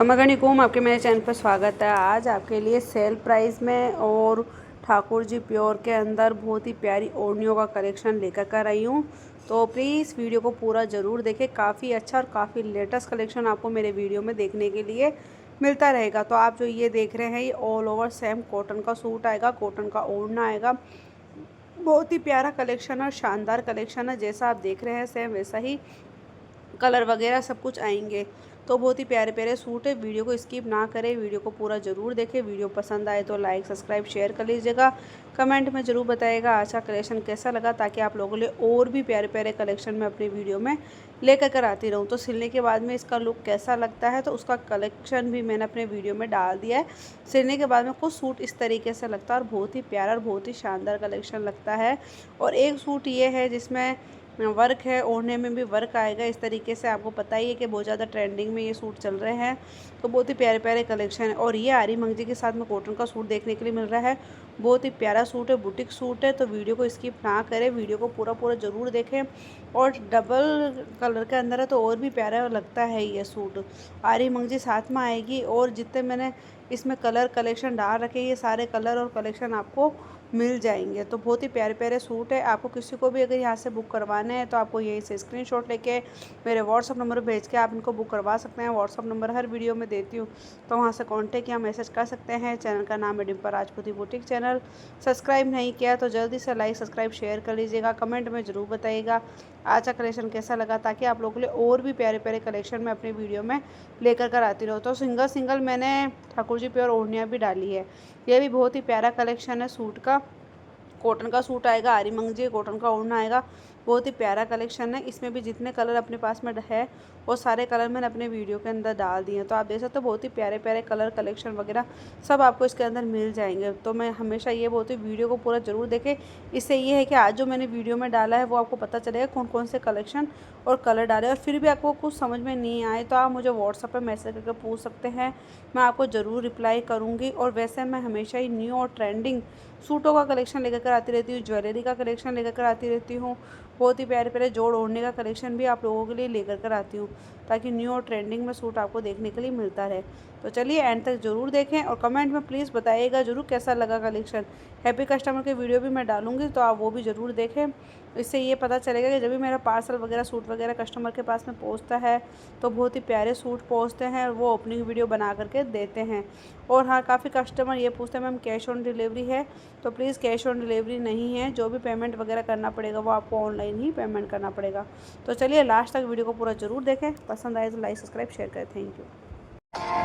अस्सलामुअलैकुम, आपके मेरे चैनल पर स्वागत है। आज आपके लिए सेल प्राइस में और ठाकुर जी प्योर के अंदर बहुत ही प्यारी ओढ़नियों का कलेक्शन लेकर कर आई हूँ। तो प्लीज़ वीडियो को पूरा ज़रूर देखें। काफ़ी अच्छा और काफ़ी लेटेस्ट कलेक्शन आपको मेरे वीडियो में देखने के लिए मिलता रहेगा। तो आप जो ये देख रहे हैं, ये ऑल ओवर सेम कॉटन का सूट आएगा, कॉटन का ओढ़ना आएगा। बहुत ही प्यारा कलेक्शन और शानदार कलेक्शन है। जैसा आप देख रहे हैं सेम वैसा ही कलर वगैरह सब कुछ आएंगे। तो बहुत ही प्यारे प्यारे सूट है। वीडियो को स्किप ना करें, वीडियो को पूरा ज़रूर देखें। वीडियो पसंद आए तो लाइक सब्सक्राइब शेयर कर लीजिएगा। कमेंट में ज़रूर बताइएगा आज का कलेक्शन कैसा लगा, ताकि आप लोगों के लिए और भी प्यारे प्यारे कलेक्शन मैं अपनी वीडियो में लेकर कर आती रहूँ। तो सिलने के बाद में इसका लुक कैसा लगता है, तो उसका कलेक्शन भी मैंने अपने वीडियो में डाल दिया है। सिलने के बाद में कुछ सूट इस तरीके से लगता है और बहुत ही प्यारा और बहुत ही शानदार कलेक्शन लगता है। और एक सूट ये है जिसमें वर्क है, ओढ़ने में भी वर्क आएगा इस तरीके से। आपको पता ही है कि बहुत ज़्यादा ट्रेंडिंग में ये सूट चल रहे हैं। तो बहुत ही प्यारे प्यारे कलेक्शन है। और ये आरी मंगजी के साथ में कॉटन का सूट देखने के लिए मिल रहा है। बहुत ही प्यारा सूट है, बुटीक सूट है। तो वीडियो को स्किप ना करें, वीडियो को पूरा पूरा ज़रूर देखें। और डबल कलर के अंदर है तो और भी प्यारा लगता है ये सूट। आरी मंगजी साथ में आएगी। और जितने मैंने इसमें कलर कलेक्शन डाल रखे, ये सारे कलर और कलेक्शन आपको मिल जाएंगे। तो बहुत ही प्यारे प्यारे सूट है। आपको किसी को भी अगर यहाँ से बुक करवाने हैं तो आपको यहीं से स्क्रीनशॉट लेके मेरे व्हाट्सअप नंबर पर भेज के आप इनको बुक करवा सकते हैं। व्हाट्सअप नंबर हर वीडियो में देती हूँ, तो वहाँ से कॉन्टेक्ट या मैसेज कर सकते हैं। चैनल का नाम है डिम्पल राजपूती बुटीक चैनल। सब्सक्राइब नहीं किया तो जल्दी से लाइक सब्सक्राइब शेयर कर लीजिएगा। कमेंट में ज़रूर बताइएगा आज का कलेक्शन कैसा लगा, ताकि आप लोगों के लिए और भी प्यारे प्यारे कलेक्शन मैं अपनी वीडियो में लेकर कर आती रहूँ। तो सिंगल सिंगल मैंने ठाकुर जी प्योर ओढ़नियाँ भी डाली है। ये भी बहुत ही प्यारा कलेक्शन है सूट का। कॉटन का सूट आएगा, आरी मंगजी कॉटन का ओढ़ना आएगा। बहुत ही प्यारा कलेक्शन है। इसमें भी जितने कलर अपने पास में है वो सारे कलर मैंने अपने वीडियो के अंदर डाल दिए हैं। तो आप देख सकते हो बहुत ही प्यारे प्यारे कलर कलेक्शन वगैरह सब आपको इसके अंदर मिल जाएंगे। तो मैं हमेशा ये बोलती हूँ वीडियो को पूरा ज़रूर देखें। इससे ये है कि आज जो मैंने वीडियो में डाला है वो आपको पता चलेगा कौन कौन से कलेक्शन और कलर डाले। और फिर भी आपको कुछ समझ में नहीं आए तो आप मुझे व्हाट्सएप पर मैसेज करके पूछ सकते हैं, मैं आपको ज़रूर रिप्लाई करूँगी। और वैसे मैं हमेशा ही न्यू और ट्रेंडिंग सूटों का कलेक्शन लेकर कर आती रहती हूँ, ज्वेलरी का कलेक्शन लेकर कर आती रहती हूँ। बहुत ही प्यारे प्यारे जोड़ ओढ़ने का कलेक्शन भी आप लोगों के लिए लेकर कर आती हूँ, ताकि न्यू और ट्रेंडिंग में सूट आपको देखने के लिए मिलता रहे। तो चलिए एंड तक ज़रूर देखें और कमेंट में प्लीज़ बताइएगा ज़रूर कैसा लगा कलेक्शन। हैप्पी कस्टमर के वीडियो भी मैं डालूँगी, तो आप वो भी ज़रूर देखें। इससे ये पता चलेगा कि जब भी मेरा पार्सल वगैरह सूट वगैरह कस्टमर के पास में पहुँचता है तो बहुत ही प्यारे सूट पहुँचते हैं और वो ओपनिंग वीडियो बना करके देते हैं। और हाँ, काफ़ी कस्टमर ये पूछते हैं मैम कैश ऑन डिलीवरी है, तो प्लीज़ कैश ऑन डिलीवरी नहीं है। जो भी पेमेंट वगैरह करना पड़ेगा वो आपको ऑनलाइन ही पेमेंट करना पड़ेगा। तो चलिए लास्ट तक वीडियो को पूरा ज़रूर देखें। पसंद आए तो लाइक सब्सक्राइब शेयर करें। Thank you.